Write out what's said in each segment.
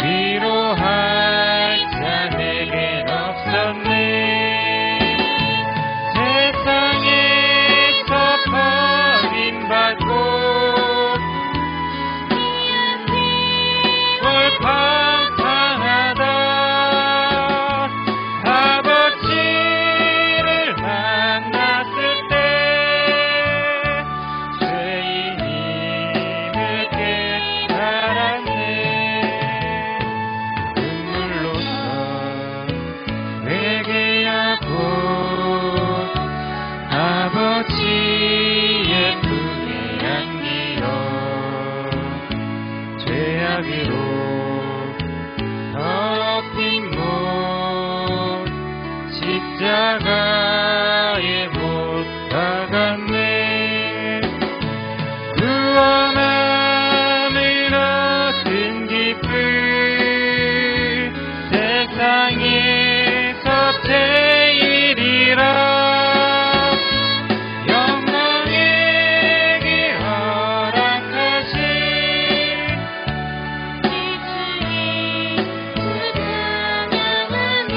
위로할 자 내겐 없었네. 세상에서 버림받고 골팡팡하다 아버지를 만났을 때 죄인임을 깨달았네. 눈물로서 회개하고 아버지의 품에 안기어 죄악으로 더럽힌 몸 십자가에 못 박았네. 구원함을 얻은 기쁨 세상에서 제일이라. 영광에게 허락하신 이 주님 찬양하네.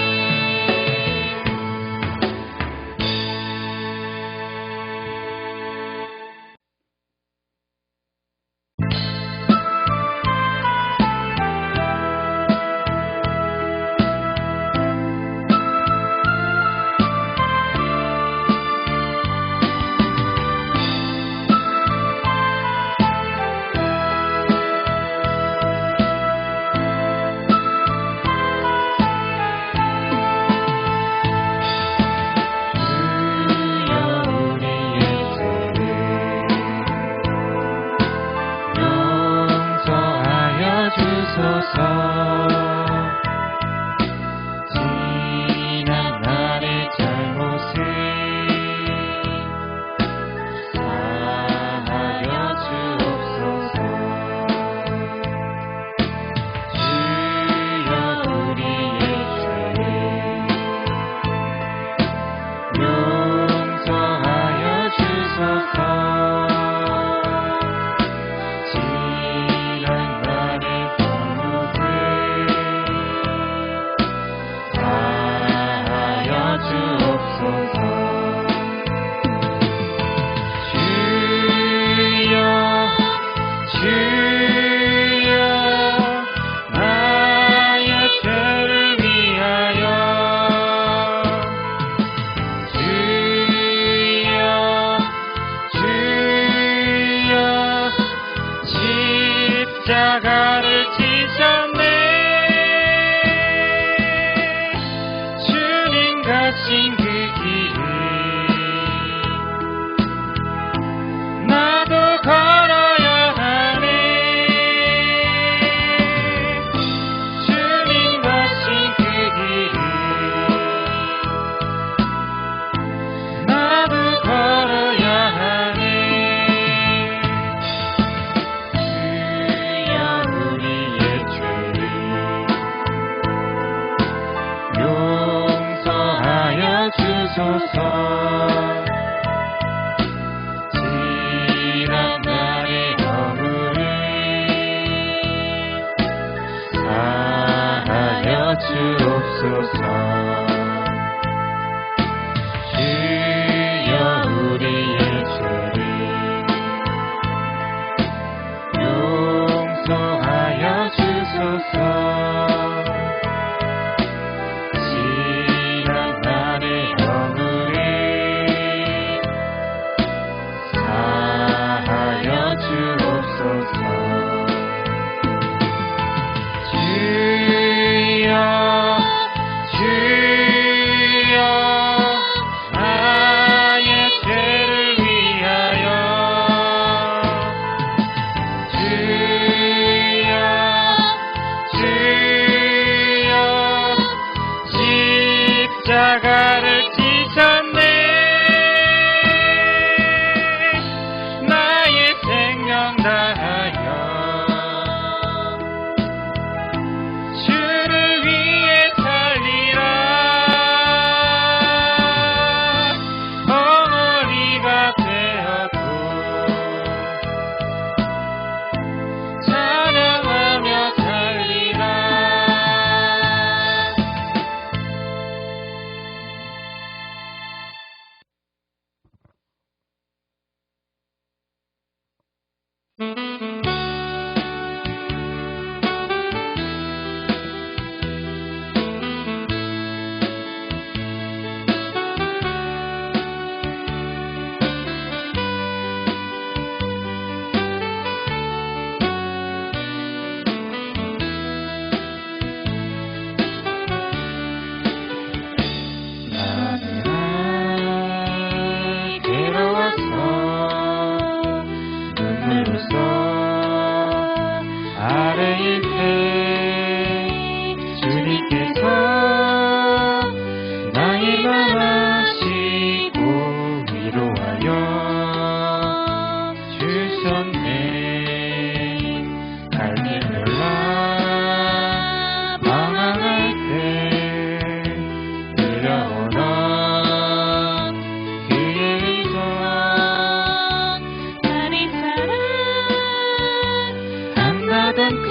지난 날의 잘못을 사하여 주옵소서. 주여 우리의 죄를 용서하여 주소서. 지난 날의 잘못을 사하여 주옵소서. 주여 주여 나의 죄를 위하여 주여 주여 십자가를 지셨네. 주님 가신 그 길을 나도 걸어야 하네. 주님 가신 그 길을 나도 걸어야 하네. 주여 우리의 죄를 용서하여 주소서. 지난 날의 허물을 사하여 주옵소서. 주여 우리의 죄를 용서하여 주소서. 지난 날의 허물을 사하여 주옵소서. 주여 주여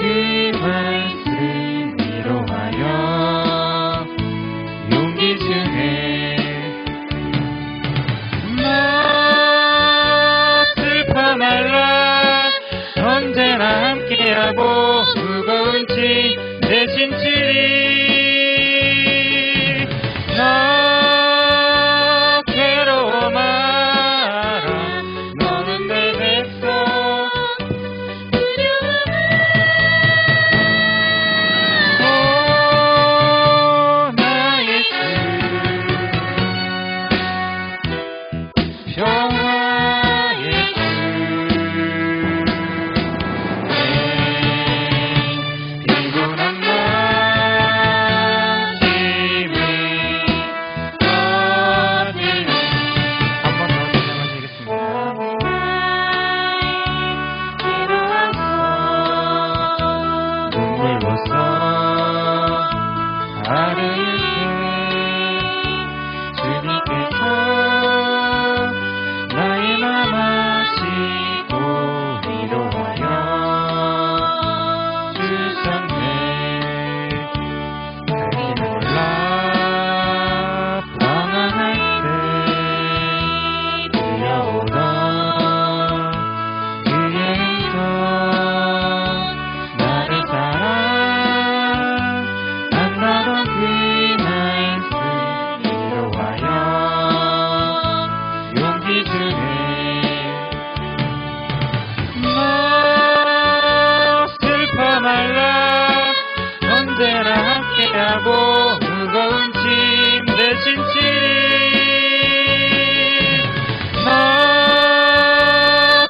그 말씀 위로하여 용기 주네. 너 슬퍼 말라. 언제나 함께하고 무거운 짐 대신 지리. 너 괴로워 마라. 너는 내 백성. 오 나의 주 평화의 주 피곤한 마음이 어디로 한 번 더 찬양하시겠습니다. 눈물 벗어 아르게 주님께서 나의 맘 아시고 위로하여 주셨네. 달기는 몰라 방황할 때 들려오던 그의 음성 나를 사랑한다던 그 말씀 위로하여 용기 주네. 너 슬퍼 말라. 언제나 함께하고 무거운 짐 대신 지리. 너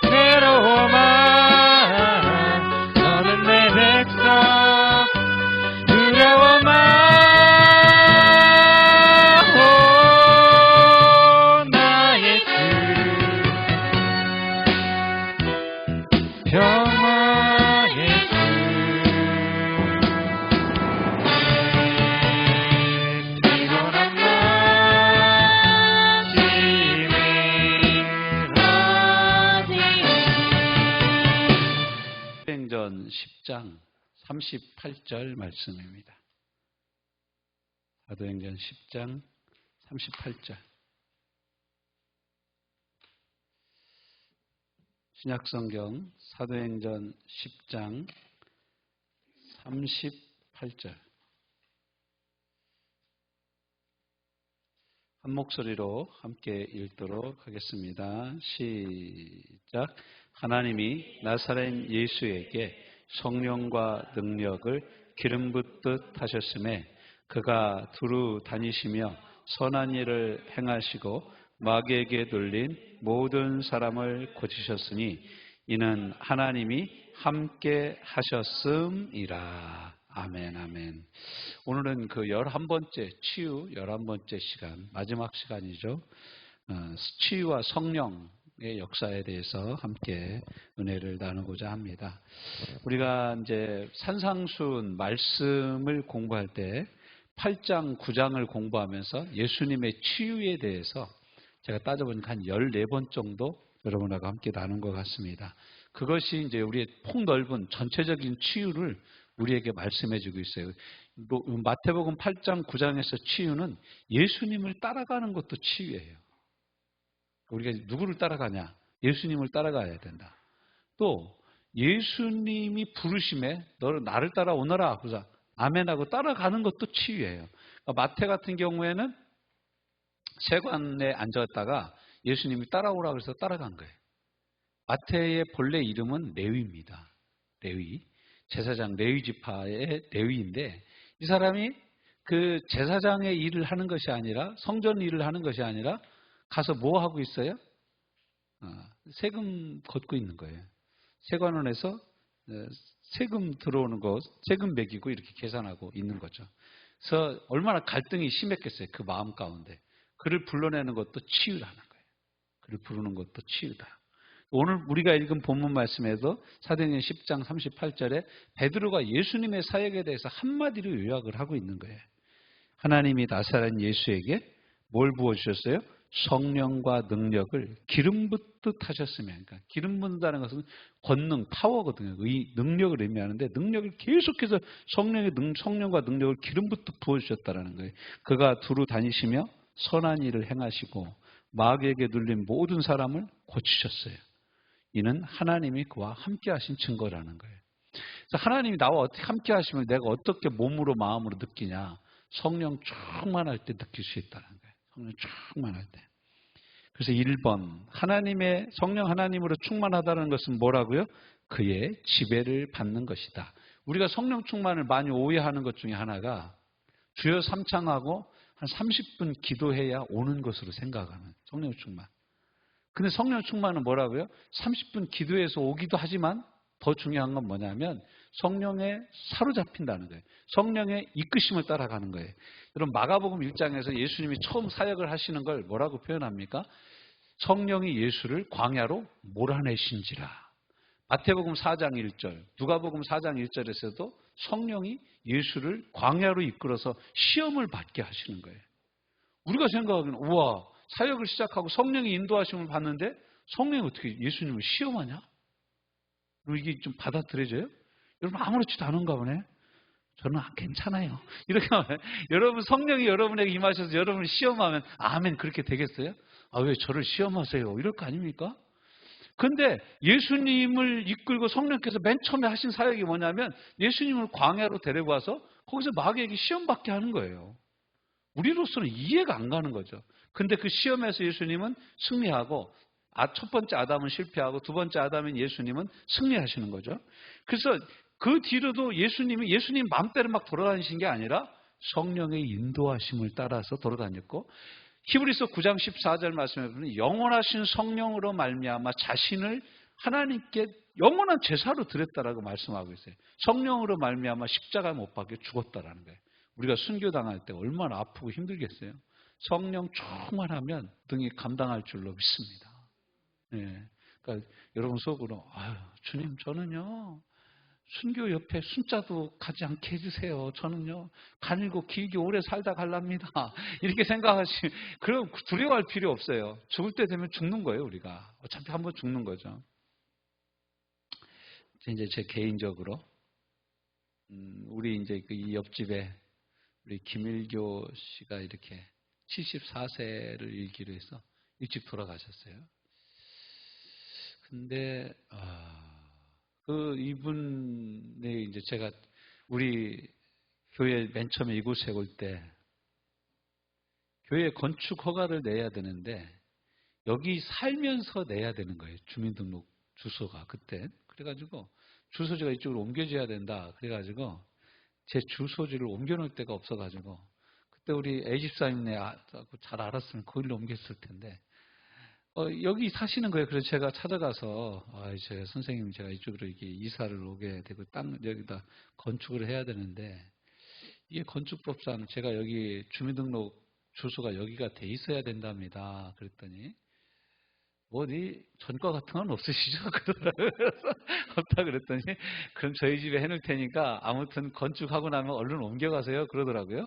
괴로워 마라. 너는 내 백성. 두려워 마. 오 나의 주 평화의 주 피곤한 마음이 사도행전 10장 38절 말씀입니다. 사도행전 10장 38절. 신약성경 사도행전 10장 38절. 한 목소리로 함께 읽도록 하겠습니다. 시작. 하나님이 나사렛 예수에게 성령과 능력을 기름 붓듯 하셨음에 그가 두루 다니시며 선한 일을 행하시고 마귀에게 돌린 모든 사람을 고치셨으니 이는 하나님이 함께 하셨음이라. 아멘, 아멘. 오늘은 그 11번째 치유 11번째 시간, 마지막 시간이죠. 치유와 성령의 역사에 대해서 함께 은혜를 나누고자 합니다. 우리가 이제 산상수훈 말씀을 공부할 때 8장, 9장을 공부하면서 예수님의 치유에 대해서 제가 따져보니까 한 14번 정도 여러분하고 함께 나눈 것 같습니다. 그것이 이제 우리의 폭넓은 전체적인 치유를 우리에게 말씀해 주고 있어요. 마태복음 8장, 9장에서 치유는 예수님을 따라가는 것도 치유예요. 우리가 누구를 따라가냐? 예수님을 따라가야 된다. 또 예수님이 부르심에 너를 나를 따라오너라. 그래서 아멘하고 따라가는 것도 치유예요. 마태 같은 경우에는 세관에 앉았다가 예수님이 따라오라 그래서 따라간 거예요. 마태의 본래 이름은 레위입니다. 레위. 제사장 레위 지파의 레위인데 이 사람이 그 제사장의 일을 하는 것이 아니라 성전 일을 하는 것이 아니라 가서 뭐 하고 있어요? 세금 걷고 있는 거예요. 세관원에서 세금 들어오는 거 세금 매기고 이렇게 계산하고 있는 거죠. 그래서 얼마나 갈등이 심했겠어요. 그 마음 가운데. 그를 불러내는 것도 치유라는 거예요. 그를 부르는 것도 치유다. 오늘 우리가 읽은 본문 말씀에도 사도행전 10장 38절에 베드로가 예수님의 사역에 대해서 한마디로 요약을 하고 있는 거예요. 하나님이 나사렛 예수에게 뭘 부어주셨어요? 성령과 능력을 기름 붓듯 하셨으면, 그러니까 기름 붓는다는 것은 권능, 파워거든요. 능력을 의미하는데 능력을 계속해서 성령과 능력을 기름 붓듯 부어주셨다는 거예요. 그가 두루 다니시며 선한 일을 행하시고 마귀에게 눌린 모든 사람을 고치셨어요. 이는 하나님이 그와 함께 하신 증거라는 거예요. 그래서 하나님이 나와 어떻게 함께 하시면 내가 어떻게 몸으로 마음으로 느끼냐? 성령 충만할 때 느낄 수 있다는 거예요. 성령 충만할 때. 그래서 1번, 성령 하나님으로 충만하다는 것은 뭐라고요? 그의 지배를 받는 것이다. 우리가 성령 충만을 많이 오해하는 것 중에 하나가 주여 삼창하고 한 30분 기도해야 오는 것으로 생각하는 성령 충만. 근데 성령 충만은 뭐라고요? 30분 기도해서 오기도 하지만 더 중요한 건 뭐냐면 성령에 사로잡힌다는 거예요. 성령의 이끄심을 따라가는 거예요. 여러분 마가복음 1장에서 예수님이 처음 사역을 하시는 걸 뭐라고 표현합니까? 성령이 예수를 광야로 몰아내신지라. 마태복음 4장 1절, 누가복음 4장 1절에서도 성령이 예수를 광야로 이끌어서 시험을 받게 하시는 거예요. 우리가 생각하기는 우와, 사역을 시작하고 성령이 인도하심을 받는데 성령이 어떻게 예수님을 시험하냐? 이게 좀 받아들여져요? 여러분 아무렇지도 않은가 보네. 저는 괜찮아요. 이렇게 하면 여러분 성령이 여러분에게 임하셔서 여러분을 시험하면 아멘 그렇게 되겠어요? 아, 왜 저를 시험하세요? 이럴 거 아닙니까? 근데 예수님을 이끌고 성령께서 맨 처음에 하신 사역이 뭐냐면 예수님을 광야로 데리고 와서 거기서 마귀에게 시험받게 하는 거예요. 우리로서는 이해가 안 가는 거죠. 근데 그 시험에서 예수님은 승리하고 첫 번째 아담은 실패하고 두 번째 아담인 예수님은 승리하시는 거죠. 그래서 그 뒤로도 예수님 마음대로 막 돌아다니신 게 아니라 성령의 인도하심을 따라서 돌아다녔고 히브리서 9장 14절 말씀에 보면 영원하신 성령으로 말미암아 자신을 하나님께 영원한 제사로 드렸다라고 말씀하고 있어요. 성령으로 말미암아 십자가에 못 박혀 죽었다라는 거예요. 우리가 순교당할 때 얼마나 아프고 힘들겠어요. 성령 충만하면 등이 감당할 줄로 믿습니다. 네. 그러니까 여러분 속으로 아유 주님 저는요 순교 옆에 순자도 가지 않게 해주세요. 저는요 가늘고 길게 오래 살다 갈랍니다. 이렇게 생각하시면 그럼 두려워할 필요 없어요. 죽을 때 되면 죽는 거예요. 우리가 어차피 한번 죽는 거죠. 이제 제 개인적으로 우리 이제 이 옆집에 우리 김일교 씨가 이렇게 74세를 일기로 해서 일찍 돌아가셨어요. 근데 이분의 이제 제가 우리 교회 맨 처음에 이곳에 올 때 교회 건축 허가를 내야 되는데 여기 살면서 내야 되는 거예요. 주민등록 주소가 그때. 그래가지고 주소지가 이쪽으로 옮겨져야 된다. 그래가지고 제 주소지를 옮겨놓을 데가 없어가지고 그때 우리 A집사님네 잘 알았으면 거기로 옮겼을 텐데 여기 사시는 거예요. 그래서 제가 찾아가서 제가 선생님 제가 이쪽으로 이렇게 이사를 오게 되고 땅 여기다 건축을 해야 되는데 이게 건축법상 제가 여기 주민등록 주소가 여기가 돼 있어야 된답니다. 그랬더니 어디 전과 같은 건 없으시죠? 그러더라고요. 없다 그랬더니 그럼 저희 집에 해놓을 테니까 아무튼 건축하고 나면 얼른 옮겨가세요. 그러더라고요.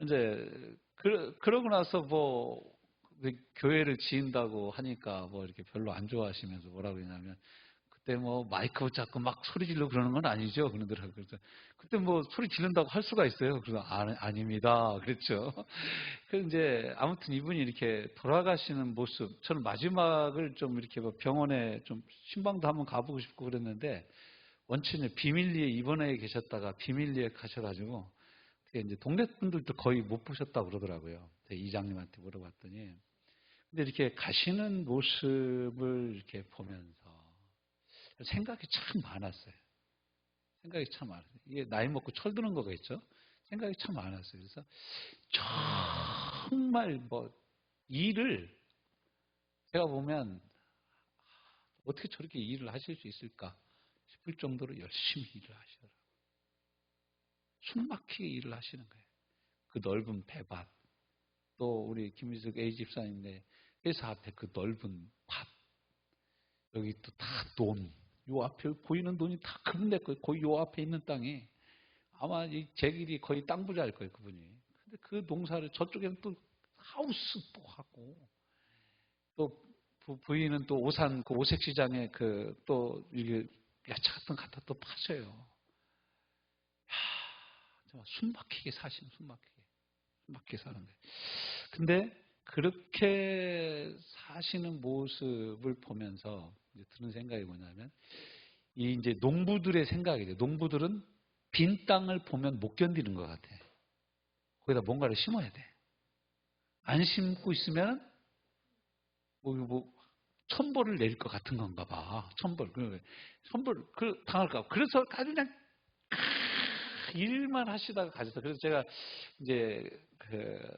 이제 그러고 나서 뭐 교회를 지은다고 하니까 뭐 이렇게 별로 안 좋아하시면서 뭐라고 그러냐면 그때 뭐 마이크 붙잡고 막 소리 지르고 그러는 건 아니죠. 그러더라고요. 그래서 그때 뭐 소리 지른다고 할 수가 있어요. 그래서 아닙니다. 그랬죠. 그래서 이제 아무튼 이분이 이렇게 돌아가시는 모습 저는 마지막을 좀 이렇게 뭐 병원에 좀 신방도 한번 가보고 싶고 그랬는데 원체는 비밀리에 입원해 계셨다가 비밀리에 가셔가지고 이제 동네 분들도 거의 못 보셨다고 그러더라고요. 이장님한테 물어봤더니 근데 이렇게 가시는 모습을 이렇게 보면서 생각이 참 많았어요. 생각이 참 많았어요. 이게 나이 먹고 철드는 거가 있죠. 생각이 참 많았어요. 그래서 정말 뭐 일을 제가 보면 어떻게 저렇게 일을 하실 수 있을까 싶을 정도로 열심히 일을 하시더라고요. 숨막히게 일을 하시는 거예요. 그 넓은 배밭 또 우리 김희숙 A 집사님네 회사 앞에 그 넓은 밭 여기 또 다 논 요 앞에 보이는 돈이 다 그분네 거예요. 거의 요 앞에 있는 땅이 아마 제 길이 거의 땅 부자일 거예요. 그분이. 근데 그 농사를 저쪽에는 또 하우스 또 하고, 또 부인은 또 오산 그 오색시장에 또 이게 야채 같은 거 갖다 또 파셔요. 정말 숨막히게 사시는, 숨막히게 사는데. 근데 그렇게 사시는 모습을 보면서 이제 드는 생각이 뭐냐면, 이 이제 농부들의 생각이죠. 농부들은 빈 땅을 보면 못 견디는 것 같아. 거기다 뭔가를 심어야 돼. 안 심고 있으면 천벌을 내릴 것 같은 건가 봐. 천벌 당할까 봐. 그래서 아주 그냥 일만 하시다가 가셨어요. 그래서 제가 이제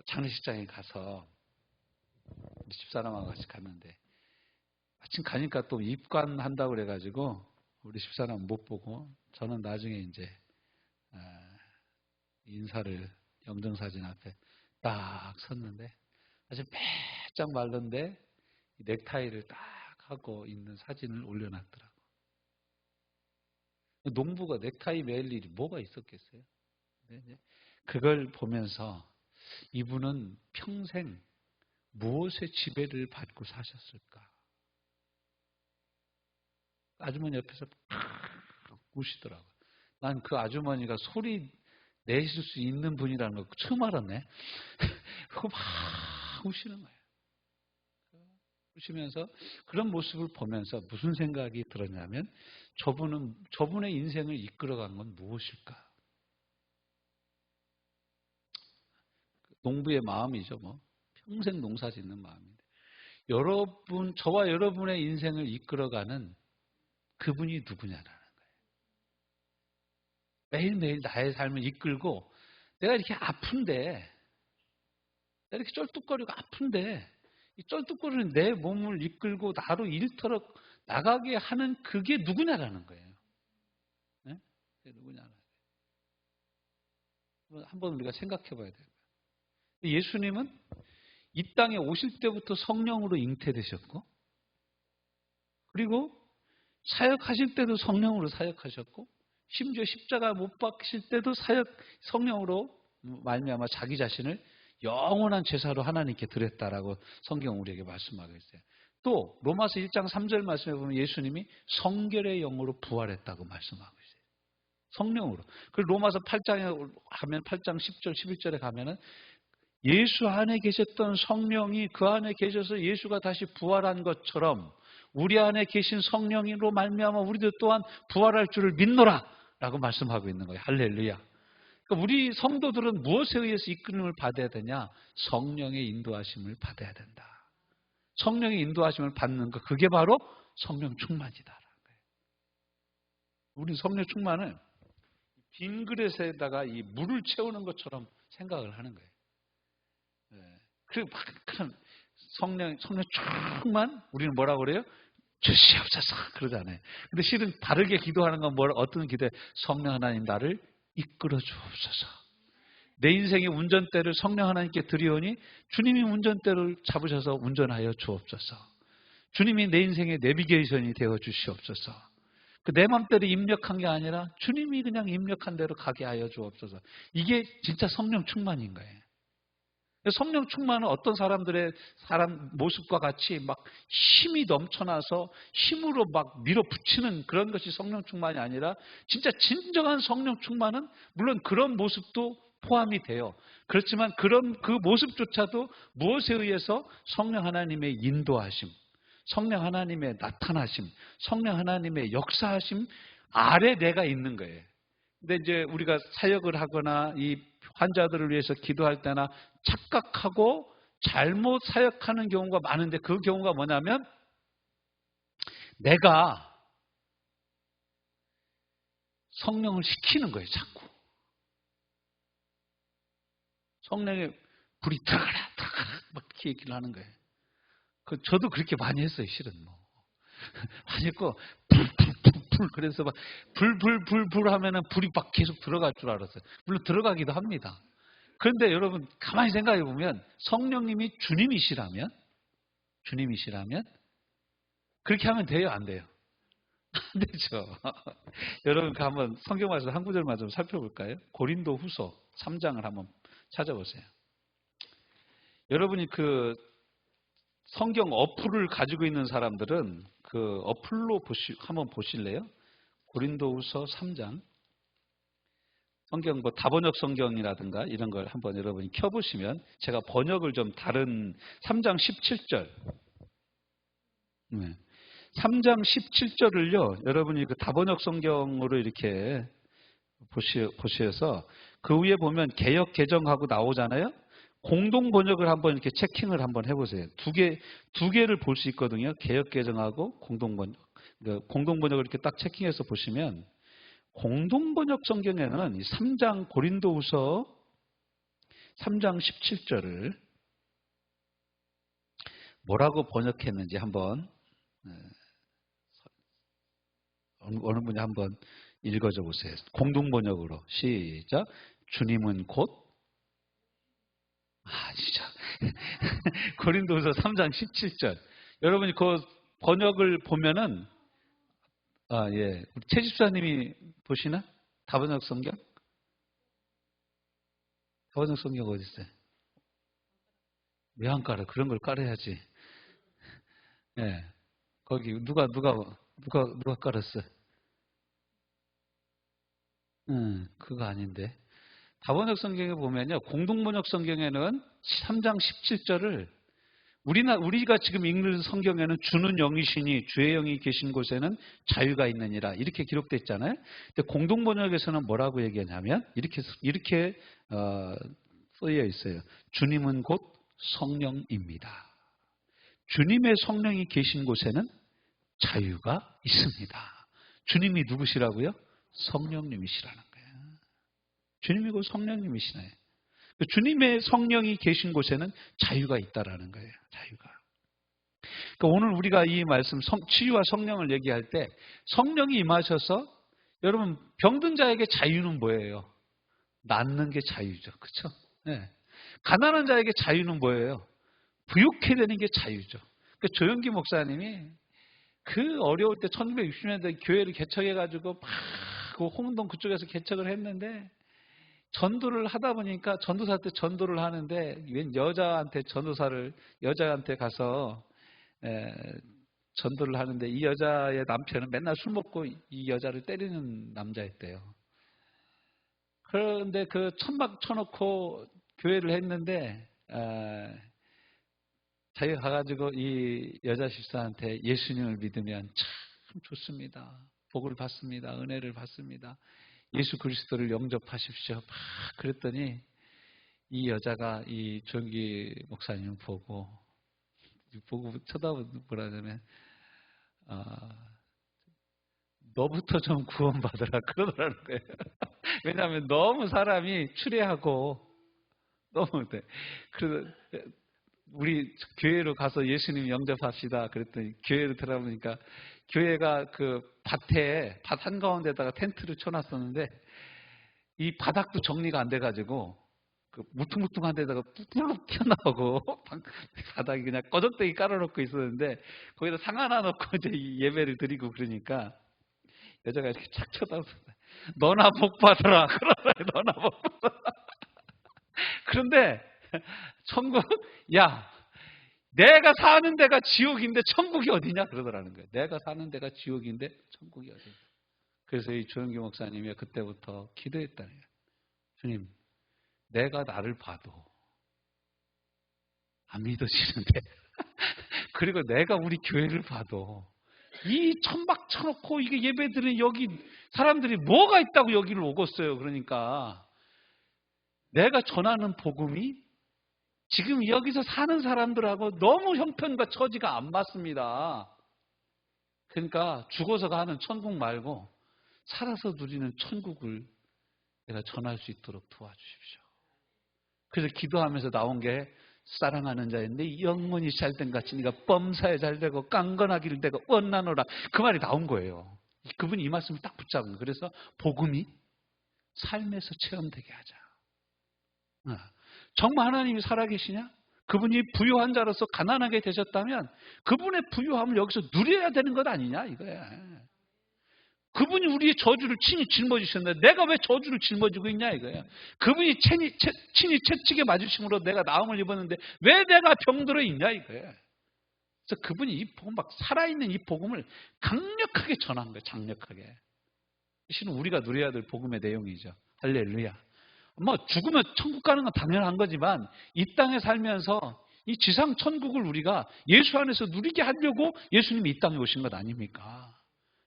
장례식장에 가서 집사람하고 같이 갔는데, 마침 가니까 또 입관한다고 그래가지고 우리 집사람 못 보고, 저는 나중에 이제 인사를 영정사진 앞에 딱 섰는데, 아주 빼짝 말른데 넥타이를 딱 하고 있는 사진을 올려놨더라고. 농부가 넥타이 매일 일이 뭐가 있었겠어요? 그걸 보면서 이분은 평생 무엇의 지배를 받고 사셨을까? 아주머니 옆에서 우시더라고요. 난 그 아주머니가 소리 내실 수 있는 분이라는 거 처음 알았네. 그거 막 우시는 거예요. 우시면서 그런 모습을 보면서 무슨 생각이 들었냐면, 저분의 인생을 이끌어간 건 무엇일까? 농부의 마음이죠, 뭐. 평생 농사 짓는 마음인데. 저와 여러분의 인생을 이끌어가는 그분이 누구냐라는 거예요. 매일매일 나의 삶을 이끌고, 내가 이렇게 아픈데, 내가 이렇게 쩔뚝거리고 아픈데, 이 쩔뚝거리는 내 몸을 이끌고 나로 일터로 나가게 하는 그게 누구냐라는 거예요. 네? 그게 누구냐라는 거예요. 한번 우리가 생각해 봐야 돼요. 예수님은 이 땅에 오실 때부터 성령으로 잉태되셨고, 그리고 사역하실 때도 성령으로 사역하셨고, 심지어 십자가 못 박히실 때도 성령으로 말미암아 자기 자신을 영원한 제사로 하나님께 드렸다라고 성경 우리에게 말씀하고 있어요. 또 로마서 1장 3절 말씀에 보면 예수님이 성결의 영으로 부활했다고 말씀하고 있어요. 성령으로. 그리고 로마서 8장에 가면 8장 10절 11절에 가면은 예수 안에 계셨던 성령이 그 안에 계셔서 예수가 다시 부활한 것처럼 우리 안에 계신 성령으로 말미암아 우리도 또한 부활할 줄을 믿노라 라고 말씀하고 있는 거예요. 할렐루야. 그러니까 우리 성도들은 무엇에 의해서 이끌림을 받아야 되냐? 성령의 인도하심을 받아야 된다. 성령의 인도하심을 받는 것, 그게 바로 성령 충만이다라는 거예요. 우리 성령 충만은 빈 그릇에다가 이 물을 채우는 것처럼 생각을 하는 거예요. 그리고 막 성령 충만, 우리는 뭐라고 그래요? 주시옵소서 그러잖아요. 근데 실은 다르게 기도하는 건 어떤 기도에 성령 하나님 나를 이끌어 주옵소서. 내 인생의 운전대를 성령 하나님께 드리오니 주님이 운전대를 잡으셔서 운전하여 주옵소서. 주님이 내 인생의 내비게이션이 되어 주시옵소서. 내 맘대로 입력한 게 아니라 주님이 그냥 입력한 대로 가게 하여 주옵소서. 이게 진짜 성령 충만인 거예요. 성령 충만은 어떤 사람들의 사람 모습과 같이 막 힘이 넘쳐나서 힘으로 막 밀어붙이는 그런 것이 성령 충만이 아니라, 진짜 진정한 성령 충만은 물론 그런 모습도 포함이 돼요. 그렇지만 그 모습조차도 무엇에 의해서? 성령 하나님의 인도하심, 성령 하나님의 나타나심, 성령 하나님의 역사하심 아래 내가 있는 거예요. 근데 이제 우리가 사역을 하거나 이 환자들을 위해서 기도할 때나 착각하고 잘못 사역하는 경우가 많은데, 그 경우가 뭐냐면 내가 성령을 시키는 거예요. 자꾸 성령의 불이 들어가라 막 이렇게 얘기를 하는 거예요. 저도 그렇게 많이 했어요. 실은 많이 했고 불 그래서 막 불 하면은 불이 막 계속 들어갈 줄 알았어요. 물론 들어가기도 합니다. 그런데 여러분 가만히 생각해 보면 성령님이 주님이시라면 그렇게 하면 돼요? 안 돼요? 안 되죠. 여러분 한번 성경 말씀 한 구절만 좀 살펴볼까요? 고린도 후서 3장을 한번 찾아보세요. 여러분이 그 성경 어플을 가지고 있는 사람들은 그 어플로 한번 보실래요? 고린도후서 3장. 성경 뭐 다번역 성경이라든가 이런 걸 한번 여러분이 켜보시면 제가 번역을 좀 다른 3장 17절. 네. 3장 17절을요, 여러분이 그 다번역 성경으로 이렇게 보셔서 그 위에 보면 개역 개정하고 나오잖아요. 공동 번역을 한번 이렇게 체킹을 한번 해보세요. 두 개를 볼 수 있거든요. 개역 개정하고 공동 번역. 공동 번역을 이렇게 딱 체킹해서 보시면 공동 번역 성경에는 이 3장 고린도후서 3장 17절을 뭐라고 번역했는지 한번 어느 분이 한번 읽어줘 보세요. 공동 번역으로 시작. 주님은 곧 진짜 고린도후서 3장 17절. 여러분이 그 번역을 보면은 예. 우리 최 집사님이 보시나? 다번역 성경? 다번역 성경 어디 있어요? 왜 안 깔아? 그런 걸 깔아야지. 예. 거기 누가 깔았어? 그거 아닌데. 다번역 성경에 보면요. 공동번역 성경에는 3장 17절을 우리가 지금 읽는 성경에는 주는 영이시니 주의 영이 계신 곳에는 자유가 있느니라 이렇게 기록되어 있잖아요. 근데 공동번역에서는 뭐라고 얘기하냐면 이렇게 쓰여 있어요. 주님은 곧 성령입니다. 주님의 성령이 계신 곳에는 자유가 있습니다. 주님이 누구시라고요? 성령님이시라는 거예요. 주님이 곧 성령님이시네요. 주님의 성령이 계신 곳에는 자유가 있다라는 거예요. 자유가. 그러니까 오늘 우리가 이 말씀 치유와 성령을 얘기할 때 성령이 임하셔서 여러분 병든 자에게 자유는 뭐예요? 낫는 게 자유죠. 그렇죠? 네. 가난한 자에게 자유는 뭐예요? 부욕해 되는 게 자유죠. 그러니까 조영기 목사님이 그 어려울 때 1960년대 교회를 개척해가지고 막 그 홍동 그쪽에서 개척을 했는데 전도를 하다 보니까 전도사 때 전도를 하는데 웬 여자한테 가서 전도를 하는데 이 여자의 남편은 맨날 술 먹고 이 여자를 때리는 남자였대요. 그런데 그 천막 쳐놓고 교회를 했는데 자기가 가가지고 이 여자 집사한테 예수님을 믿으면 참 좋습니다. 복을 받습니다. 은혜를 받습니다. 예수 그리스도를 영접하십시오. 막 그랬더니 이 여자가 이 조영기 목사님을 보고 쳐다보고 뭐라 하냐면 너부터 좀 구원받으라 그러더라는 거예요. 왜냐하면 너무 사람이 추레하고 너무 그래서 우리 교회로 가서 예수님 영접합시다. 그랬더니 교회로 들어가보니까 교회가 그 밭 한가운데다가 텐트를 쳐놨었는데 이 바닥도 정리가 안 돼가지고 그 무퉁무퉁한 데다가 뚝뚝 튀어나오고 바닥이 그냥 꺼적대기 깔아놓고 있었는데 거기다 상 하나 넣고 이제 예배를 드리고 그러니까 여자가 이렇게 착 쳐다보고 너나 복 받으라 그러더라고요. 너나 복 받으라. 그런데 천국 야 내가 사는 데가 지옥인데 천국이 어디냐 그러더라는 거예요. 내가 사는 데가 지옥인데 천국이 어디냐. 그래서 이 조영기 목사님이 그때부터 기도했다는 거예요. 주님 내가 나를 봐도 안 믿어지는데 그리고 내가 우리 교회를 봐도 이 천막 쳐놓고 이게 예배드리는 여기 사람들이 뭐가 있다고 여기를 오겠어요. 그러니까 내가 전하는 복음이 지금 여기서 사는 사람들하고 너무 형편과 처지가 안 맞습니다. 그러니까 죽어서 가는 천국 말고 살아서 누리는 천국을 내가 전할 수 있도록 도와주십시오. 그래서 기도하면서 나온 게 사랑하는 자인데 영문이 잘된 같이 네가 범사에 잘되고 깡건하기를 되고 원나노라 그 말이 나온 거예요. 그분이 이 말씀을 딱 붙잡은 거예요. 그래서 복음이 삶에서 체험되게 하자. 정말 하나님이 살아계시냐? 그분이 부유한 자로서 가난하게 되셨다면 그분의 부유함을 여기서 누려야 되는 것 아니냐 이거야. 그분이 우리의 저주를 친히 짊어지셨는데 내가 왜 저주를 짊어지고 있냐 이거예요. 그분이 친히 채찍에 맞으심으로 내가 나음을 입었는데 왜 내가 병들어 있냐 이거예요. 그래서 그분이 이 복음, 막 살아있는 이 복음을 강력하게 전한 거예요. 강력하게. 이 실은 우리가 누려야 될 복음의 내용이죠. 할렐루야. 뭐 죽으면 천국 가는 건 당연한 거지만 이 땅에 살면서 이 지상 천국을 우리가 예수 안에서 누리게 하려고 예수님이 이 땅에 오신 것 아닙니까?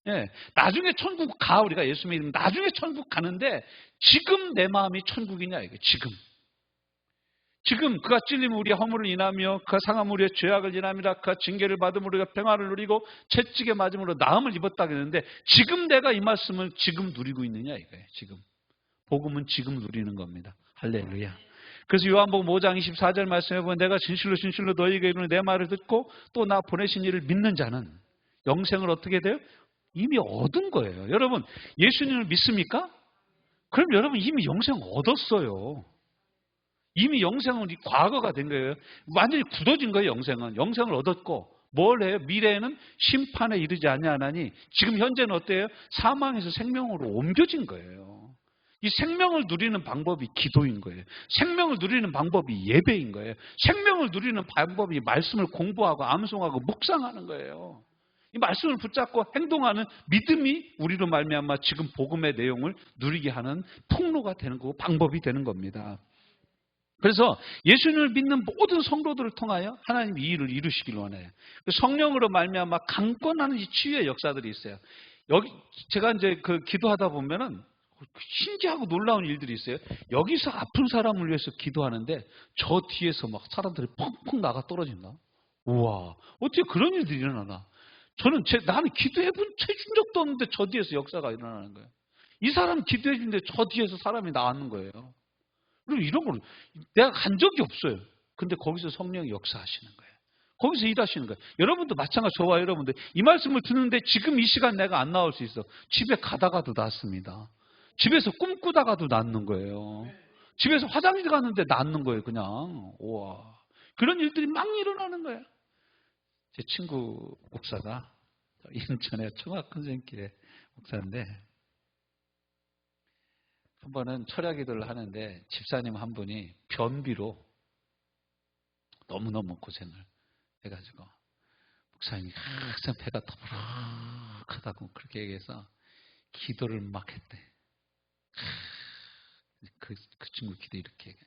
예, 나중에 천국 가, 우리가 예수 믿으면 나중에 천국 가는데 지금 내 마음이 천국이냐 이게 지금 그가 찔림으로 우리의 허물을 인하며 그가 상함으로 우리의 죄악을 인함이라. 그가 징계를 받음으로 우리가 평화를 누리고 채찍에 맞음으로 나음을 입었다 그랬는데 지금 내가 이 말씀을 지금 누리고 있느냐 이거예요. 지금 복음은 지금 누리는 겁니다. 할렐루야. 그래서 요한복음 5장 24절 말씀해 보면 내가 진실로 진실로 너희에게 이르노니 내 말을 듣고 또 나 보내신 이를 믿는 자는 영생을 어떻게 돼요? 이미 얻은 거예요. 여러분 예수님을 믿습니까? 그럼 여러분 이미 영생 얻었어요. 이미 영생은 과거가 된 거예요. 완전히 굳어진 거예요. 영생을 얻었고 뭘 해요? 미래에는 심판에 이르지 아니하나니 지금 현재는 어때요? 사망에서 생명으로 옮겨진 거예요. 이 생명을 누리는 방법이 기도인 거예요. 생명을 누리는 방법이 예배인 거예요. 생명을 누리는 방법이 말씀을 공부하고 암송하고 묵상하는 거예요. 이 말씀을 붙잡고 행동하는 믿음이 우리로 말미암아 지금 복음의 내용을 누리게 하는 통로가 되는 거고 방법이 되는 겁니다. 그래서 예수님을 믿는 모든 성도들을 통하여 하나님 이 일을 이루시길 원해요. 성령으로 말미암아 강권하는 이 치유의 역사들이 있어요. 여기 제가 이제 그 기도하다 보면은 신기하고 놀라운 일들이 있어요. 여기서 아픈 사람을 위해서 기도하는데 저 뒤에서 막 사람들이 펑펑 나가 떨어진다. 우와, 어떻게 그런 일들이 일어나나? 나는 기도해준 적도 없는데 저 뒤에서 역사가 일어나는 거예요. 이 사람 기도해주는데 저 뒤에서 사람이 나왔는 거예요. 그리고 이런 걸 내가 간 적이 없어요. 근데 거기서 성령이 역사하시는 거예요. 거기서 일하시는 거예요. 여러분도 마찬가지, 저와 여러분들 이 말씀을 듣는데 지금 이 시간 내가 안 나올 수 있어. 집에 가다가도 낫습니다. 집에서 꿈꾸다가도 낫는 거예요. 집에서 화장실 갔는데 낫는 거예요. 그냥. 우와, 그런 일들이 막 일어나는 거예요. 제 친구 목사가 인천의 청학헌생길의 목사인데 한 번은 철야 기도를 하는데 집사님 한 분이 변비로 너무너무 고생을 해가지고 목사님이 항상 배가 더부룩하다고 그렇게 얘기해서 기도를 막 했대. 그 친구 기도 이렇게 얘기해.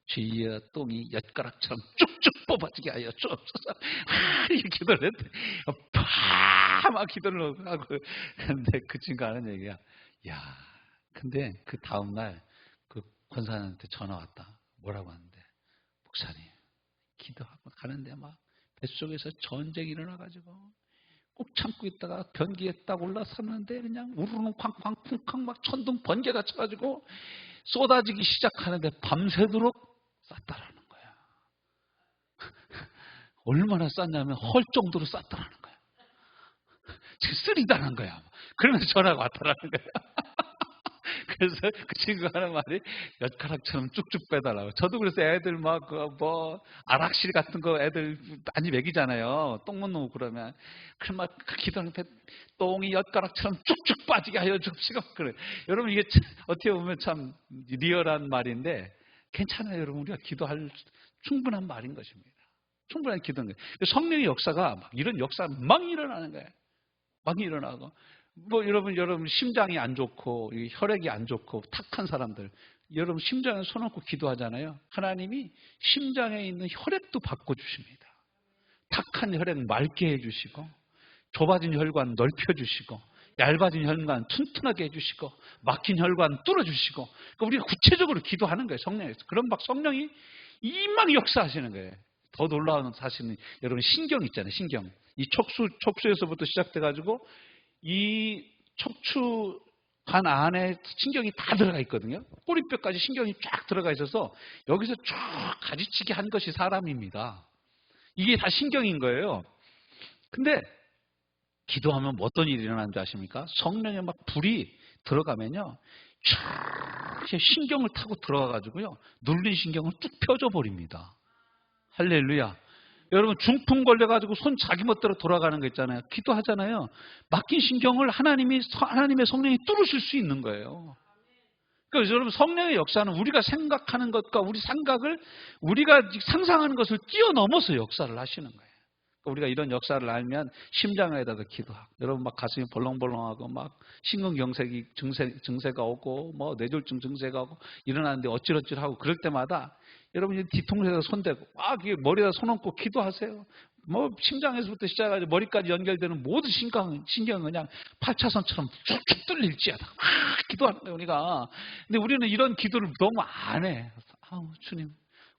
주여 똥이 엿가락처럼 쭉쭉 뽑아지게 하여 주옵소서. 이렇게 기도를 했대. 막 기도를 하고. 근데 그 친구가 하는 얘기야. 야, 근데 그 다음날 그 권사님한테 전화 왔다. 뭐라고 하는데, 목사님 기도하고 가는데 막 뱃속에서 전쟁이 일어나가지고 꼭 참고 있다가 변기에 딱 올라섰는데 그냥 우르르 쾅쾅 쿵쾅 막 천둥 번개가 쳐가지고 쏟아지기 시작하는데 밤새도록 쌌다라는 거야. 얼마나 쌌냐면 헐 정도로 쌌다라는 거야. 지금 쓰리다는 거야. 그러면서 전화가 왔다라는 거야. 그래서 그 친구가 하는 말이 엿가락처럼 쭉쭉 빼달라고. 저도 그래서 애들 막 아락실 같은 거 애들 많이 먹이잖아요. 똥 못 놓고 그러면. 그럼 막 기도하는 똥이 엿가락처럼 쭉쭉 빠지게 하여 줍시고 그래. 여러분 이게 어떻게 보면 참 리얼한 말인데 괜찮아요. 여러분 우리가 기도할 충분한 말인 것입니다. 충분한 기도인 거예요. 성령의 역사가 막 이런 역사 막 일어나는 거예요. 막 일어나고. 여러분 심장이 안 좋고 혈액이 안 좋고 탁한 사람들, 여러분 심장에 손 얹고 기도하잖아요. 하나님이 심장에 있는 혈액도 바꿔주십니다. 탁한 혈액 맑게 해주시고, 좁아진 혈관 넓혀주시고, 얇아진 혈관 튼튼하게 해주시고, 막힌 혈관 뚫어주시고. 그러니까 우리가 구체적으로 기도하는 거예요. 성령에서. 그럼 막 성령이 이만 역사하시는 거예요. 더 놀라운 사실은 여러분 신경 있잖아요. 신경. 이 척수에서부터 시작돼가지고 이 척추관 안에 신경이 다 들어가 있거든요. 꼬리뼈까지 신경이 쫙 들어가 있어서 여기서 쫙 가지치기 한 것이 사람입니다. 이게 다 신경인 거예요. 근데 기도하면 어떤 일이 일어나는 줄 아십니까? 성령에 막 불이 들어가면요, 쫙 신경을 타고 들어가가지고요, 눌린 신경을 뚝 펴줘 버립니다. 할렐루야. 여러분 중풍 걸려가지고 손 자기 멋대로 돌아가는 거 있잖아요. 기도하잖아요. 맡긴 신경을 하나님의 성령이 뚫으실 수 있는 거예요. 그래서 여러분 성령의 역사는 우리가 생각하는 것과 우리 생각을 우리가 상상하는 것을 뛰어넘어서 역사를 하시는 거예요. 우리가 이런 역사를 알면 심장에다가 기도하고 여러분 막 가슴이 벌렁벌렁하고 막 심근경색이 증세가 오고 뭐 뇌졸중 증세가 오고 일어나는데 어찌어찌하고 그럴 때마다 여러분이 뒤통수에다 손대고 막 머리에다 손 얹고 기도하세요. 뭐 심장에서부터 시작해서 머리까지 연결되는 모든 신경은 그냥 8차선처럼 쭉쭉 뚫릴지어다 막 기도하는 거예요 우리가. 근데 우리는 이런 기도를 너무 안 해. 아우 주님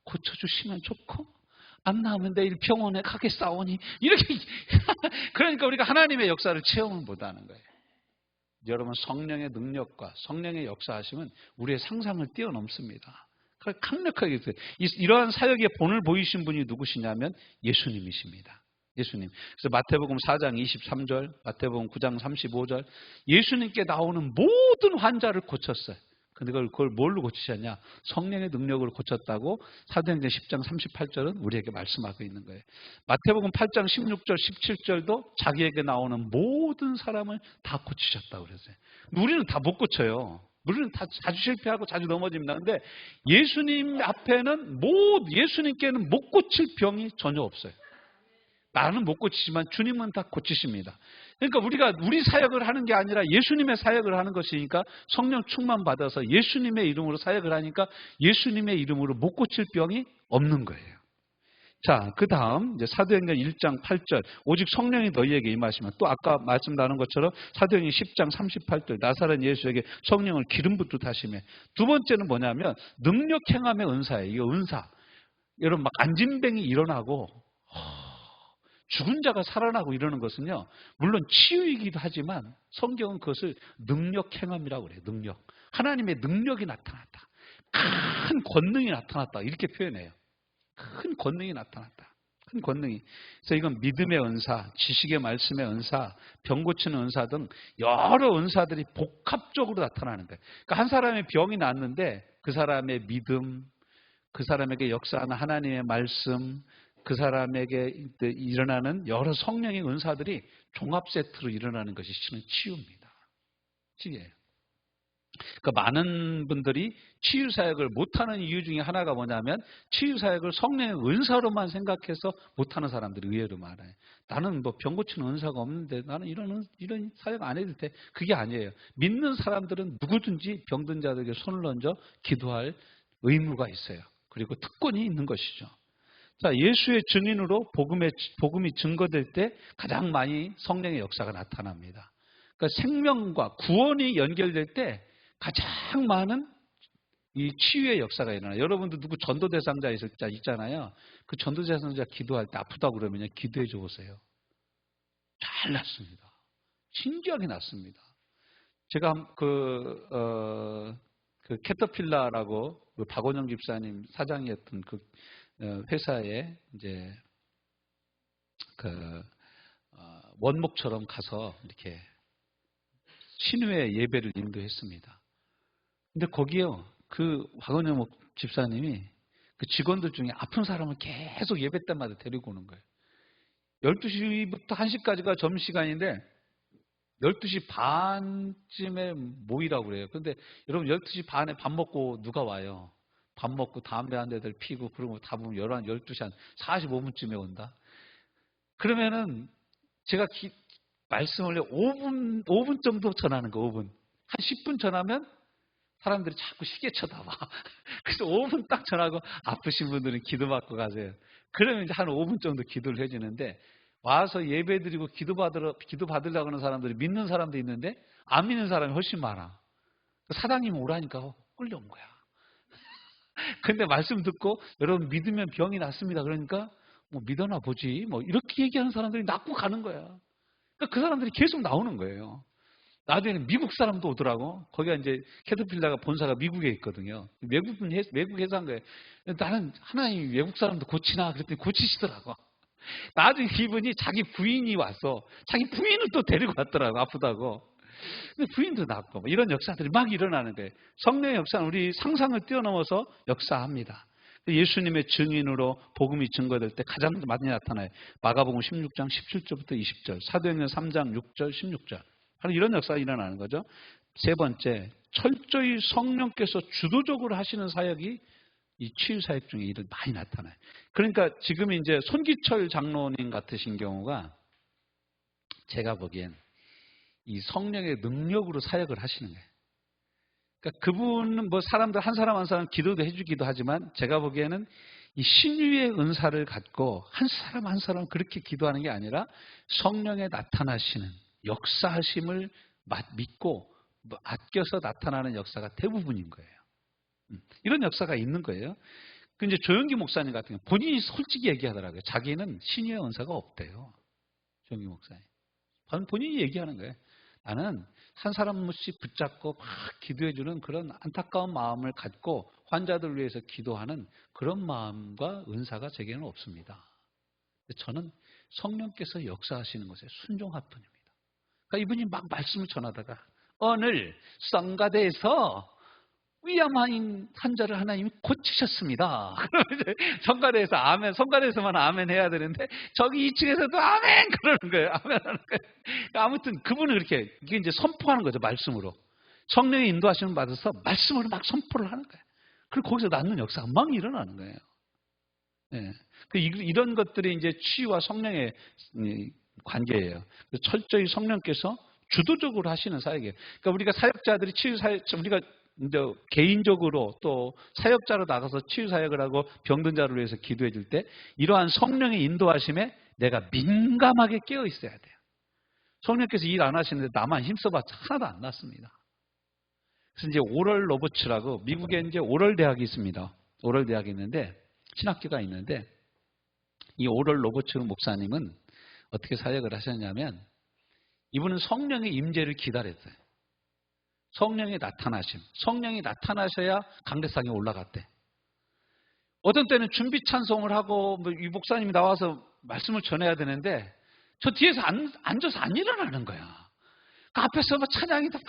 고쳐주시면 좋고 안 나오면 내일 병원에 가겠사오니 이렇게 그러니까 우리가 하나님의 역사를 체험을 못하는 거예요. 여러분 성령의 능력과 성령의 역사하시면 우리의 상상을 뛰어넘습니다. 강력하게 이러한 사역의 본을 보이신 분이 누구시냐면 예수님이십니다. 예수님. 그래서 마태복음 4장 23절, 마태복음 9장 35절 예수님께 나오는 모든 환자를 고쳤어요. 근데 그걸 뭘로 고치셨냐? 성령의 능력으로 고쳤다고 사도행전 10장 38절은 우리에게 말씀하고 있는 거예요. 마태복음 8장 16절 17절도 자기에게 나오는 모든 사람을 다 고치셨다고 그랬어요. 우리는 다 못 고쳐요. 우리는 다 자주 실패하고 자주 넘어집니다. 근데 예수님 앞에는 예수님께는 못 고칠 병이 전혀 없어요. 나는 못 고치지만 주님은 다 고치십니다. 그러니까 우리가 우리 사역을 하는 게 아니라 예수님의 사역을 하는 것이니까 성령 충만 받아서 예수님의 이름으로 사역을 하니까 예수님의 이름으로 못 고칠 병이 없는 거예요. 자, 그 다음 이제 사도행전 1장 8절 오직 성령이 너희에게 임하시면 또 아까 말씀 나눈 것처럼 사도행전 10장 38절 나사렛 예수에게 성령을 기름 붓듯 하시며 두 번째는 뭐냐면 능력 행함의 은사예요. 이거 은사. 여러분 막 안진뱅이 일어나고 죽은 자가 살아나고 이러는 것은요. 물론 치유이기도 하지만 성경은 그것을 능력 행함이라고 그래요. 능력. 하나님의 능력이 나타났다. 큰 권능이 나타났다. 이렇게 표현해요. 큰 권능이 나타났다. 큰 권능이. 그래서 이건 믿음의 은사, 지식의 말씀의 은사, 병 고치는 은사 등 여러 은사들이 복합적으로 나타나는 거예요. 그러니까 한 사람의 병이 났는데 그 사람의 믿음, 그 사람에게 역사하는 하나님의 말씀, 그 사람에게 일어나는 여러 성령의 은사들이 종합 세트로 일어나는 것이 실은 치유입니다. 치유예요. 그러니까 많은 분들이 치유 사역을 못하는 이유 중에 하나가 뭐냐면 치유 사역을 성령의 은사로만 생각해서 못하는 사람들이 의외로 많아요. 나는 뭐 병 고치는 은사가 없는데 나는 이런 사역 안 해도 돼. 그게 아니에요. 믿는 사람들은 누구든지 병든 자들에게 손을 얹어 기도할 의무가 있어요. 그리고 특권이 있는 것이죠. 자, 예수의 증인으로 복음이 증거될 때 가장 많이 성령의 역사가 나타납니다. 그러니까 생명과 구원이 연결될 때 가장 많은 이 치유의 역사가 일어나요. 여러분도 누구 전도 대상자 있잖아요. 그 전도 대상자 기도할 때 아프다고 그러면 기도해 줘 보세요. 잘 낫습니다. 신기하게 낫습니다. 제가 그 캐터필라라고 그 박원영 집사님 사장이었던 그 회사에 이제 원목처럼 가서 이렇게 신우회 예배를 인도했습니다. 근데 거기요, 그 박원영 집사님이 그 직원들 중에 아픈 사람을 계속 예배 때마다 데리고 오는 거예요. 12시부터 1시까지가 점심시간인데 12시 반쯤에 모이라고 그래요. 근데 여러분 12시 반에 밥 먹고 누가 와요? 밥 먹고 담배 한 대들 피고 그러고 다 보면 12시 한 45분쯤에 온다. 그러면은 제가 말씀을 5분 정도 전하는 거, 5분. 한 10분 전하면 사람들이 자꾸 시계 쳐다봐. 그래서 5분 딱 전하고 아프신 분들은 기도받고 가세요. 그러면 이제 한 5분 정도 기도를 해주는데 와서 예배 드리고 기도 받으려고 하는 사람들이 믿는 사람도 있는데 안 믿는 사람이 훨씬 많아. 사장님이 오라니까 끌려온 거야. 근데 말씀 듣고 여러분 믿으면 병이 낫습니다. 그러니까 뭐 믿어나 보지 뭐 이렇게 얘기하는 사람들이 낫고 가는 거야. 그러니까 그 사람들이 계속 나오는 거예요. 나중에는 미국 사람도 오더라고. 거기가 이제 캐터필라가 본사가 미국에 있거든요. 외국 회사인 거예요. 나는 하나님 외국 사람도 고치나 그랬더니 고치시더라고. 나중에 이분이 자기 부인이 와서 자기 부인을 또 데리고 왔더라고. 아프다고. 근데 부인도 낫고 뭐 이런 역사들이 막 일어나는 거예요. 성령의 역사는 우리 상상을 뛰어넘어서 역사합니다. 예수님의 증인으로 복음이 증거될 때 가장 많이 나타나요. 마가복음 16장 17절부터 20절, 사도행전 3장 6절 16절. 바로 이런 역사가 일어나는 거죠. 세 번째, 철저히 성령께서 주도적으로 하시는 사역이 이 치유 사역 중에 많이 나타나요. 그러니까 지금 이제 손기철 장로님 같으신 경우가 제가 보기엔 이 성령의 능력으로 사역을 하시는 거예요. 그러니까 그분은 뭐 사람들 한 사람 한 사람 기도도 해주기도 하지만 제가 보기에는 이 신유의 은사를 갖고 한 사람 한 사람 그렇게 기도하는 게 아니라 성령에 나타나시는 역사하심을 믿고 아껴서 나타나는 역사가 대부분인 거예요. 이런 역사가 있는 거예요. 그 이제 조영기 목사님 같은 경우 본인이 솔직히 얘기하더라고요. 자기는 신유의 은사가 없대요. 조영기 목사님. 본인이 얘기하는 거예요. 나는 한 사람씩 붙잡고 막 기도해주는 그런 안타까운 마음을 갖고 환자들 위해서 기도하는 그런 마음과 은사가 제게는 없습니다. 저는 성령께서 역사하시는 것에 순종할 뿐입니다. 그러니까 이분이 막 말씀을 전하다가 오늘 성가대에서 위암한 환자를 하나님이 고치셨습니다. 그러면 이제 성가대에서 아멘, 성가대에서만 아멘 해야 되는데 저기 2층에서도 아멘 그러는 거예요. 아멘 하는 거예요. 아무튼 그분은 그렇게 이게 이제 선포하는 거죠. 말씀으로. 성령의 인도하심을 받아서 말씀으로 막 선포를 하는 거예요. 그리고 거기서 낳는 역사가 막 일어나는 거예요. 네. 이런 것들이 이제 치유와 성령의 관계예요. 철저히 성령께서 주도적으로 하시는 사역이에요. 그러니까 우리가 사역자들이 치유 사역, 우리가 이제 개인적으로 또 사역자로 나가서 치유 사역을 하고 병든 자를 위해서 기도해 줄 때 이러한 성령의 인도하심에 내가 민감하게 깨어 있어야 돼요. 성령께서 일 안 하시는데 나만 힘써봤자 하나도 안 났습니다. 그래서 이제 오럴 로버츠라고 미국에 이제 오럴 대학이 있습니다. 오럴 대학이 있는데 신학교가 있는데 이 오럴 로버츠 목사님은 어떻게 사역을 하셨냐면 이분은 성령의 임재를 기다렸어요. 성령이 나타나심. 성령이 나타나셔야 강대상에 올라갔대. 어떤 때는 준비 찬송을 하고 이 목사님이 나와서 말씀을 전해야 되는데 저 뒤에서 앉아서 안 일어나는 거야. 그 앞에서 막 찬양이 막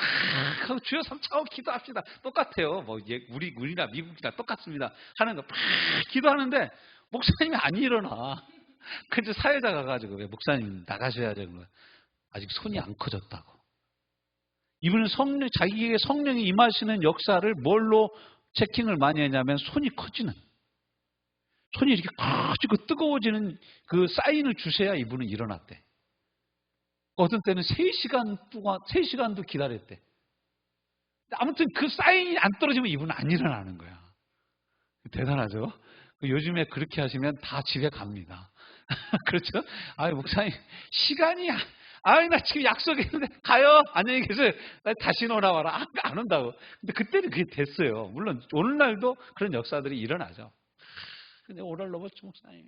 하고 주여 삼차고 기도합시다. 똑같아요. 뭐 우리나 미국이나 똑같습니다. 하는 거 막 기도하는데 목사님이 안 일어나. 근데 사회자가 가가지고 왜 목사님 나가셔야죠. 아직 손이 안 커졌다고. 이분은 자기에게 성령이 임하시는 역사를 뭘로 체킹을 많이 했냐면 손이 커지는. 손이 이렇게 커지고 뜨거워지는 그 사인을 주셔야 이분은 일어났대. 어떤 때는 3시간도 기다렸대. 아무튼 그 사인이 안 떨어지면 이분은 안 일어나는 거야. 대단하죠? 요즘에 그렇게 하시면 다 집에 갑니다. 그렇죠? 목사님, 시간이 나 지금 약속했는데 가요. 안녕히 계세요. 다시 오라와라. 안 온다고. 근데 그때는 그게 됐어요. 물론 오늘날도 그런 역사들이 일어나죠. 근데 오랄 로버츠 목사님이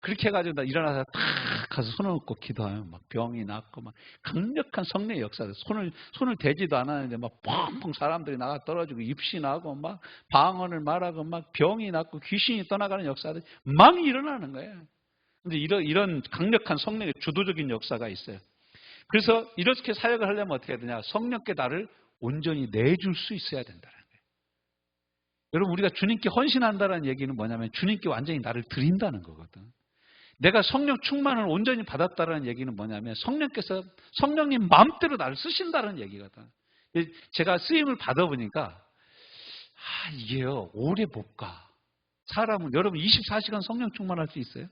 그렇게 해가지고 나 일어나서 탁 가서 손을 얹고 기도하면 막 병이 낫고 막 강력한 성령의 역사들. 손을 대지도 않았는데 막 펑펑 사람들이 나가 떨어지고 입신하고 막 방언을 말하고 막 병이 낫고 귀신이 떠나가는 역사들이 막 일어나는 거예요. 근데 이런 강력한 성령의 주도적인 역사가 있어요. 그래서 이렇게 사역을 하려면 어떻게 해야 되냐? 성령께 나를 온전히 내줄 수 있어야 된다는 거예요. 여러분, 우리가 주님께 헌신한다는 얘기는 뭐냐면 주님께 완전히 나를 드린다는 거거든. 내가 성령 충만을 온전히 받았다는 얘기는 뭐냐면 성령님 마음대로 나를 쓰신다는 얘기거든. 제가 쓰임을 받아보니까 이게요, 오래 못 가. 사람은, 여러분 24시간 성령 충만할 수 있어요?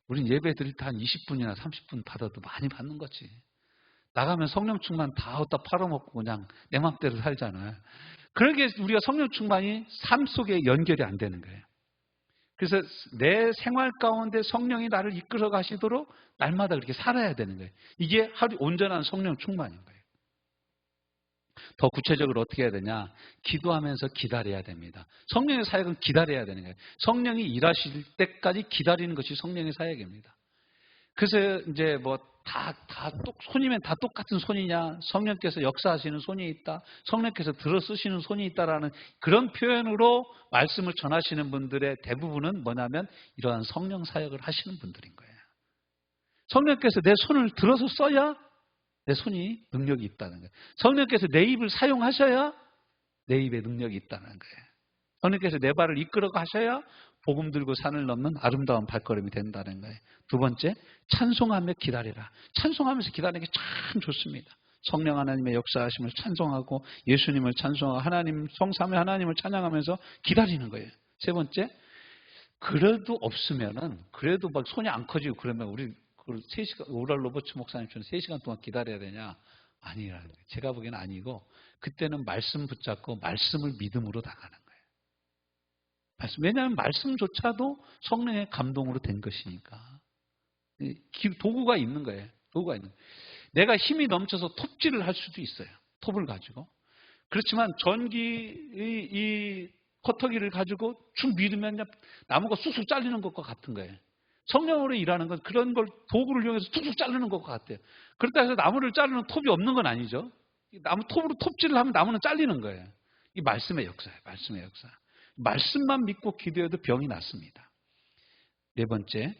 우린 예배 드릴 때 한 20분이나 30분 받아도 많이 받는 거지. 나가면 성령 충만 다 얻다 팔아먹고 그냥 내 맘대로 살잖아요. 그러게 우리가 성령 충만이 삶 속에 연결이 안 되는 거예요. 그래서 내 생활 가운데 성령이 나를 이끌어 가시도록 날마다 그렇게 살아야 되는 거예요. 이게 하루 온전한 성령 충만인 거예요. 더 구체적으로 어떻게 해야 되냐? 기도하면서 기다려야 됩니다. 성령의 사역은 기다려야 되는 거예요. 성령이 일하실 때까지 기다리는 것이 성령의 사역입니다. 그래서 이제 손이면 다 똑같은 손이냐? 성령께서 역사하시는 손이 있다. 성령께서 들어 쓰시는 손이 있다라는 그런 표현으로 말씀을 전하시는 분들의 대부분은 뭐냐면 이러한 성령 사역을 하시는 분들인 거예요. 성령께서 내 손을 들어서 써야 내 손이 능력이 있다는 거예요. 성령께서 내 입을 사용하셔야 내 입에 능력이 있다는 거예요. 성령께서 내 발을 이끌어 가셔야 복음 들고 산을 넘는 아름다운 발걸음이 된다는 거예요. 두 번째, 찬송하며 기다리라. 찬송하면서 기다리는 게 참 좋습니다. 성령 하나님의 역사하심을 찬송하고 예수님을 찬송하고 하나님 성삼위 하나님을 찬양하면서 기다리는 거예요. 세 번째, 그래도 없으면은 그래도 막 손이 안 커지고 그러면 우리 3시간 오랄 로버츠 목사님처럼 3시간 동안 기다려야 되냐? 아니라는 거예요. 제가 보기에는 아니고 그때는 말씀 붙잡고 말씀을 믿음으로 나가는 거예요. 왜냐하면 말씀조차도 성령의 감동으로 된 것이니까. 도구가 있는 거예요. 도구가 있는 거예요. 내가 힘이 넘쳐서 톱질을 할 수도 있어요. 톱을 가지고. 그렇지만 이 커터기를 가지고 쭉 밀으면 나무가 쑥쑥 잘리는 것과 같은 거예요. 성령으로 일하는 건 그런 걸 도구를 이용해서 툭툭 자르는 것과 같아요. 그렇다 해서 나무를 자르는 톱이 없는 건 아니죠. 나무 톱으로 톱질을 하면 나무는 잘리는 거예요. 이 말씀의 역사예요. 말씀의 역사. 말씀만 믿고 기도해도 병이 낫습니다. 네 번째,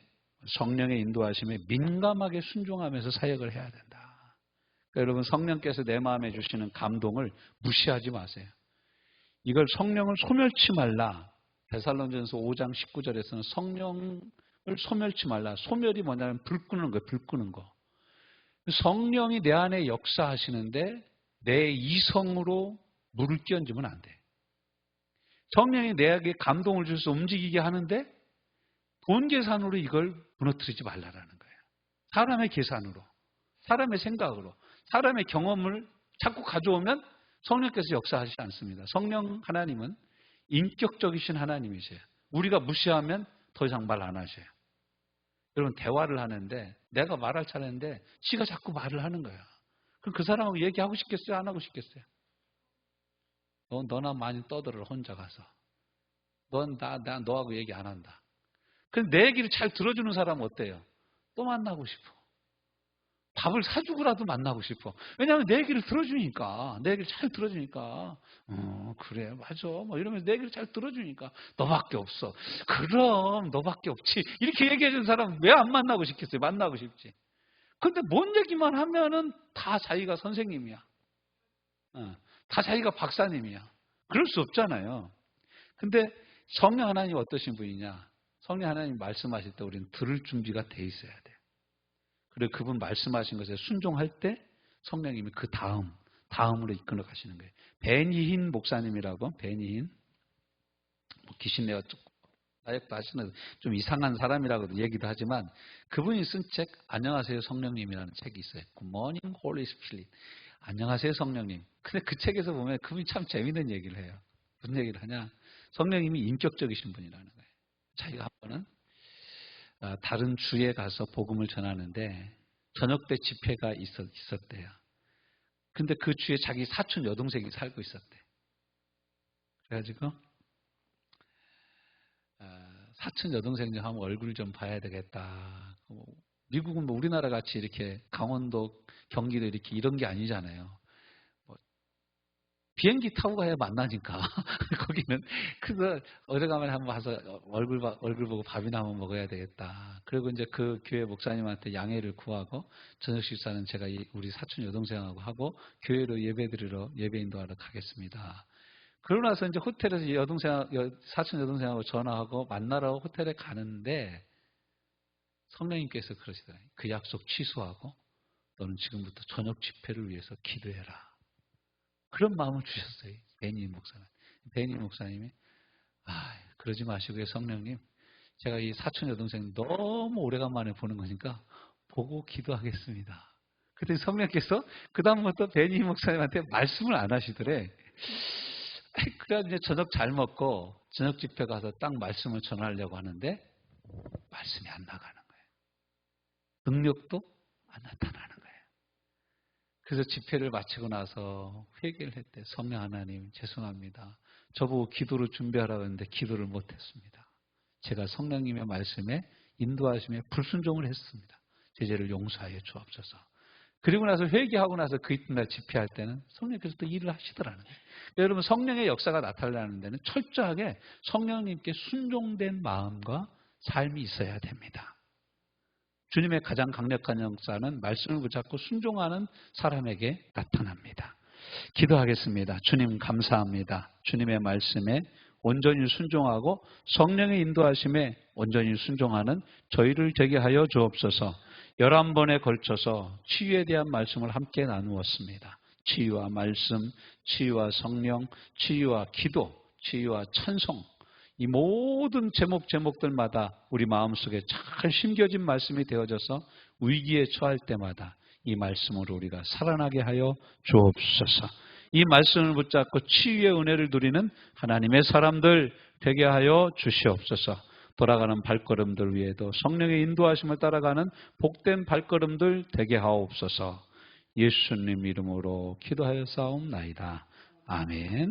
성령의 인도하심에 민감하게 순종하면서 사역을 해야 된다. 그러니까 여러분 성령께서 내 마음에 주시는 감동을 무시하지 마세요. 이걸 성령을 소멸치 말라. 데살로니전서 5장 19절에서는 성령을 소멸치 말라. 소멸이 뭐냐면 불 끄는 거예요. 불 끄는 거. 성령이 내 안에 역사하시는데 내 이성으로 물을 끼얹으면 안 돼. 성령이 내게 감동을 주셔서 움직이게 하는데 돈 계산으로 이걸 무너뜨리지 말라라는 거예요. 사람의 계산으로, 사람의 생각으로, 사람의 경험을 자꾸 가져오면 성령께서 역사하시지 않습니다. 성령 하나님은 인격적이신 하나님이세요. 우리가 무시하면 더 이상 말 안 하셔요. 여러분 대화를 하는데 내가 말할 차례인데 지가 자꾸 말을 하는 거야. 그럼 그 사람하고 얘기하고 싶겠어요? 안 하고 싶겠어요? 너나 많이 떠들어 혼자 가서. 넌 너하고 얘기 안 한다. 근데 내 얘기를 잘 들어주는 사람은 어때요? 또 만나고 싶어. 밥을 사주고라도 만나고 싶어. 왜냐하면 내 얘기를 들어주니까. 내 얘기를 잘 들어주니까. 그래 맞아. 뭐 이러면서 내 얘기를 잘 들어주니까. 너밖에 없어. 그럼 너밖에 없지. 이렇게 얘기해준 사람은 왜 안 만나고 싶겠어요? 만나고 싶지. 근데 뭔 얘기만 하면은 다 자기가 선생님이야. 다 자기가 박사님이야. 그럴 수 없잖아요. 근데 성령 하나님 어떠신 분이냐? 성령 하나님 말씀하실 때 우리는 들을 준비가 돼 있어야 돼요. 그리고 그분 말씀하신 것에 순종할 때 성령님이 그 다음으로 이끌어 가시는 거예요. 베니힌 목사님이라고, 베니힌, 귀신 내가 나역도 하시는 좀 이상한 사람이라고도 얘기도 하지만 그분이 쓴 책 안녕하세요 성령님이라는 책이 있어요. Good Morning Holy Spirit. 안녕하세요 성령님. 근데 그 책에서 보면 그분이 참 재밌는 얘기를 해요. 무슨 얘기를 하냐? 성령님이 인격적이신 분이라는 거예요. 자기가 한 번은 다른 주에 가서 복음을 전하는데 저녁 때 집회가 있었대요. 근데 그 주에 자기 사촌 여동생이 살고 있었대. 그래가지고 사촌 여동생 좀 한번 얼굴 좀 봐야 되겠다. 미국은 뭐 우리나라 같이 이렇게 강원도, 경기도 이렇게 이런 게 아니잖아요. 비행기 타고 가야 만나니까. 거기는. 그래서 오래간만에 한번 와서 얼굴 보고 밥이나 한번 먹어야 되겠다. 그리고 이제 그 교회 목사님한테 양해를 구하고 저녁 식사는 제가 우리 사촌 여동생하고 하고 교회로 예배 인도하러 가겠습니다. 그러고 나서 이제 호텔에서 사촌 여동생하고 전화하고 만나러 호텔에 가는데 성령님께서 그러시더라고요. 그 약속 취소하고 너는 지금부터 저녁 집회를 위해서 기도해라. 그런 마음을 주셨어요. 베니 목사님. 베니 목사님이 그러지 마시고요 성령님. 제가 이 사촌 여동생 너무 오래간만에 보는 거니까 보고 기도하겠습니다. 그랬더니 성령께서 그 다음부터 베니 목사님한테 말씀을 안 하시더래. 그래야 이제 저녁 잘 먹고 저녁 집회 가서 딱 말씀을 전하려고 하는데 말씀이 안 나가는 거예요. 능력도 안 나타나는 거예요. 그래서 집회를 마치고 나서 회개를 했대. 성령 하나님 죄송합니다. 저보고 기도를 준비하라고 했는데 기도를 못했습니다. 제가 성령님의 말씀에 인도하심에 불순종을 했습니다. 제 죄를 용서하여 주옵소서. 그리고 나서 회개하고 나서 그 이튿날 집회할 때는 성령께서 또 일을 하시더라는 거예요. 여러분 성령의 역사가 나타나는 데는 철저하게 성령님께 순종된 마음과 삶이 있어야 됩니다. 주님의 가장 강력한 역사는 말씀을 붙잡고 순종하는 사람에게 나타납니다. 기도하겠습니다. 주님 감사합니다. 주님의 말씀에 온전히 순종하고 성령의 인도하심에 온전히 순종하는 저희를 되게 하여 주옵소서. 11번에 걸쳐서 치유에 대한 말씀을 함께 나누었습니다. 치유와 말씀, 치유와 성령, 치유와 기도, 치유와 찬송, 이 모든 제목들마다 우리 마음속에 잘 심겨진 말씀이 되어져서 위기에 처할 때마다 이 말씀으로 우리가 살아나게 하여 주옵소서. 이 말씀을 붙잡고 치유의 은혜를 누리는 하나님의 사람들 되게 하여 주시옵소서. 돌아가는 발걸음들 위에도 성령의 인도하심을 따라가는 복된 발걸음들 되게 하옵소서. 예수님 이름으로 기도하여 싸움나이다. 아멘.